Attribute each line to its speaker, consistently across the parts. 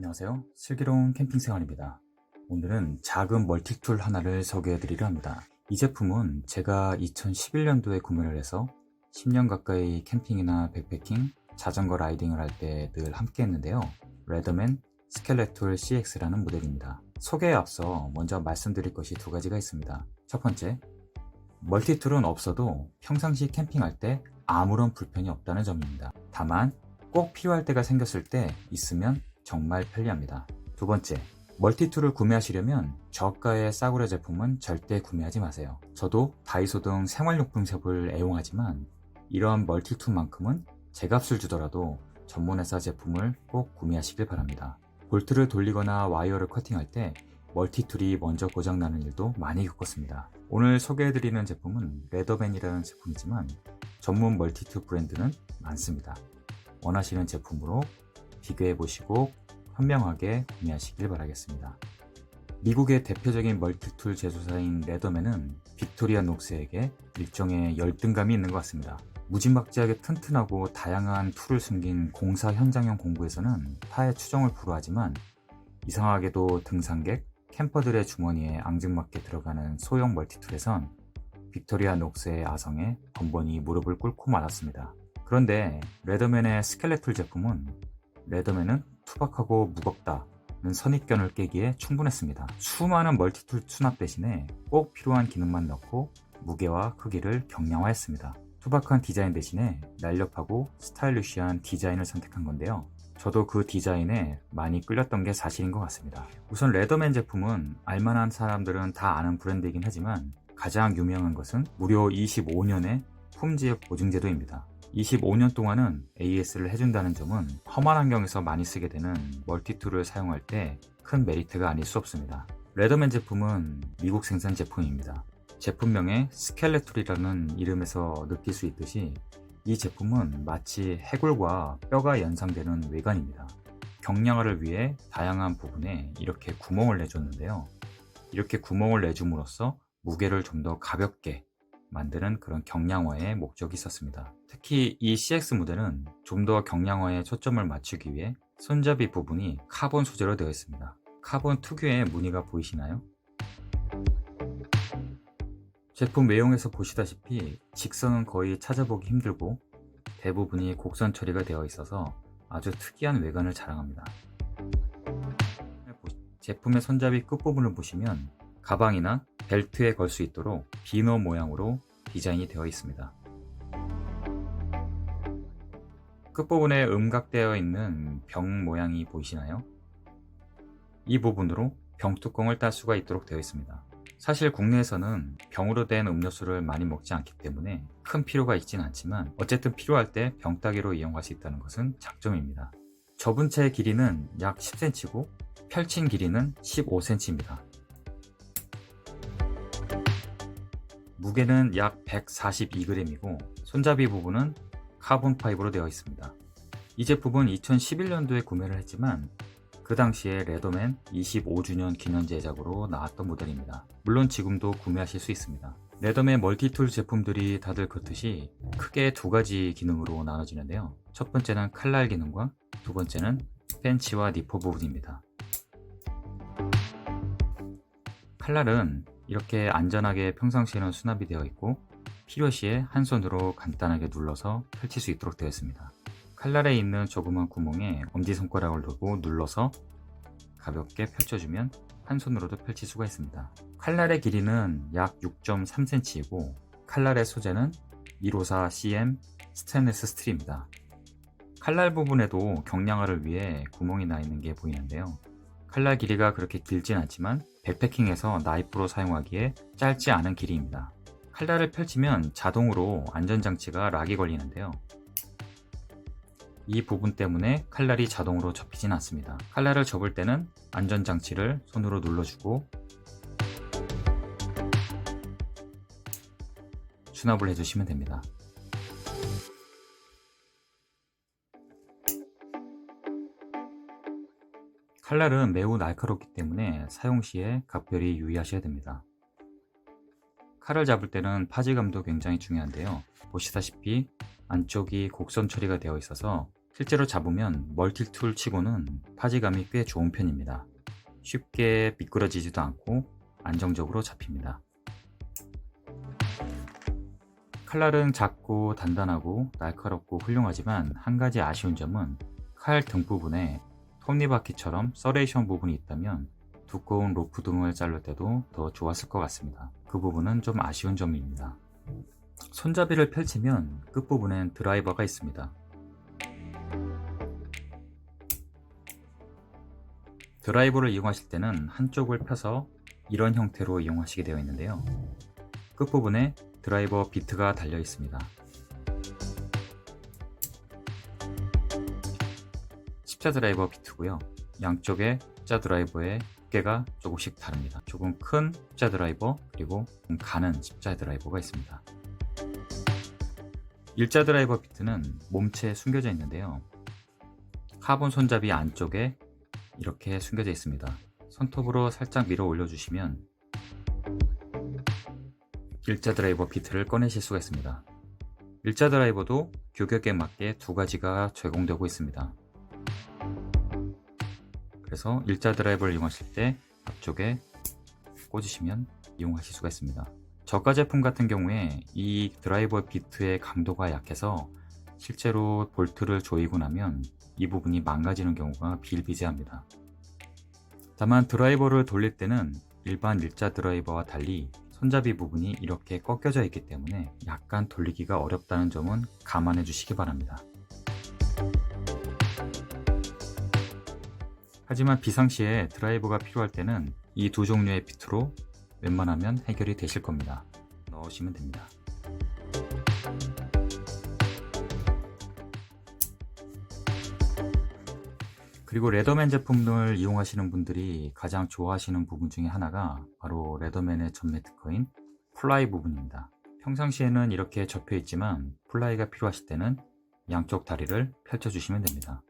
Speaker 1: 안녕하세요. 슬기로운 캠핑 생활입니다. 오늘은 작은 멀티툴 하나를 소개해 드리려 합니다. 이 제품은 제가 2011년도에 구매를 해서 10년 가까이 캠핑이나 백패킹, 자전거 라이딩을 할 때 늘 함께 했는데요. 레더맨 스켈레툴 CX라는 모델입니다. 소개에 앞서 먼저 말씀드릴 것이 두 가지가 있습니다. 첫 번째, 멀티툴은 없어도 평상시 캠핑할 때 아무런 불편이 없다는 점입니다. 다만 꼭 필요할 때가 생겼을 때 있으면 정말 편리합니다. 두 번째, 멀티툴을 구매하시려면 저가의 싸구려 제품은 절대 구매하지 마세요. 저도 다이소 등 생활용품 샵을 애용하지만 이러한 멀티툴만큼은 제값을 주더라도 전문회사 제품을 꼭 구매하시길 바랍니다. 볼트를 돌리거나 와이어를 커팅할 때 멀티툴이 먼저 고장나는 일도 많이 겪었습니다. 오늘 소개해드리는 제품은 레더맨이라는 제품이지만 전문 멀티툴 브랜드는 많습니다. 원하시는 제품으로 비교해보시고 현명하게 구매하시길 바라겠습니다. 미국의 대표적인 멀티툴 제조사인 레더맨은 빅토리아 녹스에게 일종의 열등감이 있는 것 같습니다. 무지막지하게 튼튼하고 다양한 툴을 숨긴 공사 현장용 공구에서는 타의 추종을 불허하지만 이상하게도 등산객, 캠퍼들의 주머니에 앙증맞게 들어가는 소형 멀티툴에선 빅토리아 녹스의 아성에 번번이 무릎을 꿇고 말았습니다. 그런데 레더맨의 스켈레툴 제품은 레더맨은 투박하고 무겁다는 선입견을 깨기에 충분했습니다. 수많은 멀티툴 수납 대신에 꼭 필요한 기능만 넣고 무게와 크기를 경량화했습니다. 투박한 디자인 대신에 날렵하고 스타일리시한 디자인을 선택한 건데요. 저도 그 디자인에 많이 끌렸던 게 사실인 것 같습니다. 우선 레더맨 제품은 알만한 사람들은 다 아는 브랜드이긴 하지만 가장 유명한 것은 무려 25년의 품질 보증제도입니다. 25년 동안은 AS를 해준다는 점은 험한 환경에서 많이 쓰게 되는 멀티툴을 사용할 때 큰 메리트가 아닐 수 없습니다. 레더맨 제품은 미국 생산 제품입니다. 제품명에 스켈레툴이라는 이름에서 느낄 수 있듯이 이 제품은 마치 해골과 뼈가 연상되는 외관입니다. 경량화를 위해 다양한 부분에 이렇게 구멍을 내줬는데요. 이렇게 구멍을 내줌으로써 무게를 좀 더 가볍게 만드는 그런 경량화의 목적이 있었습니다. 특히 이 CX 모델은 좀 더 경량화에 초점을 맞추기 위해 손잡이 부분이 카본 소재로 되어 있습니다. 카본 특유의 무늬가 보이시나요? 제품 외형에서 보시다시피 직선은 거의 찾아보기 힘들고 대부분이 곡선 처리가 되어 있어서 아주 특이한 외관을 자랑합니다. 제품의 손잡이 끝부분을 보시면 가방이나 벨트에 걸 수 있도록 비너 모양으로 디자인이 되어 있습니다. 끝부분에 음각되어 있는 병 모양이 보이시나요? 이 부분으로 병뚜껑을 딸 수가 있도록 되어 있습니다. 사실 국내에서는 병으로 된 음료수를 많이 먹지 않기 때문에 큰 필요가 있진 않지만 어쨌든 필요할 때 병따개로 이용할 수 있다는 것은 장점입니다. 접은 채의 길이는 약 10cm고 펼친 길이는 15cm입니다. 무게는 약 142g이고 손잡이 부분은 카본 파이브로 되어 있습니다. 이 제품은 2011년도에 구매를 했지만 그 당시에 레더맨 25주년 기념 제작으로 나왔던 모델입니다. 물론 지금도 구매하실 수 있습니다. 레더맨 멀티툴 제품들이 다들 그렇듯이 크게 두 가지 기능으로 나눠지는데요. 첫 번째는 칼날 기능과 두 번째는 벤치와 니퍼 부분입니다. 칼날은 이렇게 안전하게 평상시에는 수납이 되어 있고 필요시에 한 손으로 간단하게 눌러서 펼칠 수 있도록 되어 있습니다. 칼날에 있는 조그만 구멍에 엄지손가락을 두고 눌러서 가볍게 펼쳐주면 한 손으로도 펼칠 수가 있습니다. 칼날의 길이는 약 6.3cm이고 칼날의 소재는 154cm 스테인리스 스틸입니다. 칼날 부분에도 경량화를 위해 구멍이 나 있는 게 보이는데요. 칼날 길이가 그렇게 길진 않지만 백패킹에서 나이프로 사용하기에 짧지 않은 길이입니다. 칼날을 펼치면 자동으로 안전장치가 락이 걸리는데요. 이 부분 때문에 칼날이 자동으로 접히진 않습니다. 칼날을 접을 때는 안전장치를 손으로 눌러주고 수납을 해주시면 됩니다. 칼날은 매우 날카롭기 때문에 사용 시에 각별히 유의하셔야 됩니다. 칼을 잡을 때는 파지감도 굉장히 중요한데요. 보시다시피 안쪽이 곡선 처리가 되어 있어서 실제로 잡으면 멀티툴 치고는 파지감이 꽤 좋은 편입니다. 쉽게 미끄러지지도 않고 안정적으로 잡힙니다. 칼날은 작고 단단하고 날카롭고 훌륭하지만 한 가지 아쉬운 점은 칼 등 부분에 톱니바퀴처럼 서레이션 부분이 있다면 두꺼운 로프 등을 자를 때도 더 좋았을 것 같습니다. 그 부분은 좀 아쉬운 점입니다. 손잡이를 펼치면 끝부분엔 드라이버가 있습니다. 드라이버를 이용하실 때는 한쪽을 펴서 이런 형태로 이용하시게 되어 있는데요. 끝부분에 드라이버 비트가 달려 있습니다. 십자 드라이버 비트고요. 양쪽에 십자 드라이버의 두께가 조금씩 다릅니다. 조금 큰 십자 드라이버 그리고 좀 가는 십자 드라이버가 있습니다. 일자 드라이버 비트는 몸체에 숨겨져 있는데요. 카본 손잡이 안쪽에 이렇게 숨겨져 있습니다. 손톱으로 살짝 밀어 올려주시면 일자 드라이버 비트를 꺼내실 수가 있습니다. 일자 드라이버도 규격에 맞게 두 가지가 제공되고 있습니다. 그래서 일자 드라이버를 이용하실 때 앞쪽에 꽂으시면 이용하실 수가 있습니다. 저가 제품 같은 경우에 이 드라이버 비트의 강도가 약해서 실제로 볼트를 조이고 나면 이 부분이 망가지는 경우가 비일비재합니다. 다만 드라이버를 돌릴 때는 일반 일자 드라이버와 달리 손잡이 부분이 이렇게 꺾여져 있기 때문에 약간 돌리기가 어렵다는 점은 감안해 주시기 바랍니다. 하지만 비상시에 드라이버가 필요할 때는 이 두 종류의 비트로 웬만하면 해결이 되실 겁니다. 넣으시면 됩니다. 그리고 레더맨 제품을 이용하시는 분들이 가장 좋아하시는 부분 중에 하나가 바로 레더맨의 전매 특허인 플라이 부분입니다. 평상시에는 이렇게 접혀 있지만 플라이가 필요하실 때는 양쪽 다리를 펼쳐 주시면 됩니다.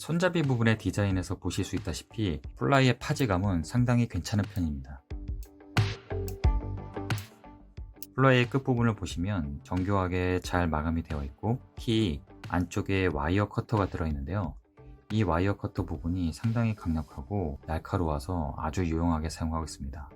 Speaker 1: 손잡이 부분의 디자인에서 보실 수 있다시피 플라이의 파지감은 상당히 괜찮은 편입니다. 플라이의 끝부분을 보시면 정교하게 잘 마감이 되어 있고 특히 안쪽에 와이어 커터가 들어있는데요. 이 와이어 커터 부분이 상당히 강력하고 날카로워서 아주 유용하게 사용하고 있습니다.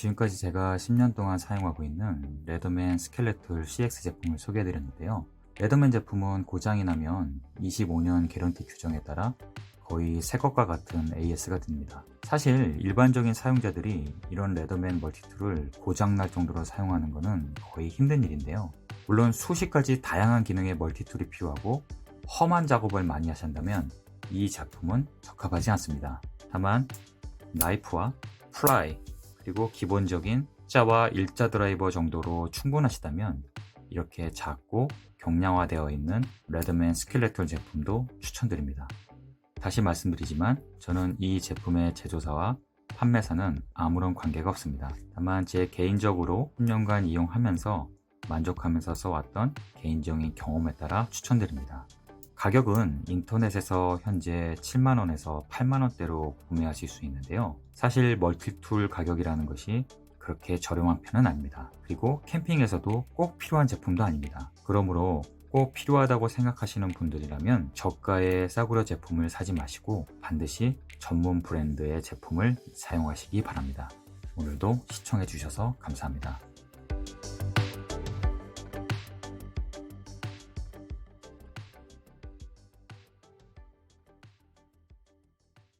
Speaker 1: 지금까지 제가 10년 동안 사용하고 있는 레더맨 스켈레톨 CX 제품을 소개해드렸는데요. 레더맨 제품은 고장이 나면 25년 개런티 규정에 따라 거의 새 것과 같은 AS가 됩니다. 사실 일반적인 사용자들이 이런 레더맨 멀티툴을 고장날 정도로 사용하는 것은 거의 힘든 일인데요. 물론 수십 가지 다양한 기능의 멀티툴이 필요하고 험한 작업을 많이 하신다면 이 제품은 적합하지 않습니다. 다만 나이프와 플라이 그리고 기본적인 십자와 일자 드라이버 정도로 충분하시다면 이렇게 작고 경량화되어 있는 레더맨 스켈레톨 제품도 추천드립니다. 다시 말씀드리지만 저는 이 제품의 제조사와 판매사는 아무런 관계가 없습니다. 다만 제 개인적으로 10년간 이용하면서 만족하면서 써왔던 개인적인 경험에 따라 추천드립니다. 가격은 인터넷에서 현재 7만원에서 8만원대로 구매하실 수 있는데요. 사실 멀티툴 가격이라는 것이 그렇게 저렴한 편은 아닙니다. 그리고 캠핑에서도 꼭 필요한 제품도 아닙니다. 그러므로 꼭 필요하다고 생각하시는 분들이라면 저가의 싸구려 제품을 사지 마시고 반드시 전문 브랜드의 제품을 사용하시기 바랍니다. 오늘도 시청해 주셔서 감사합니다.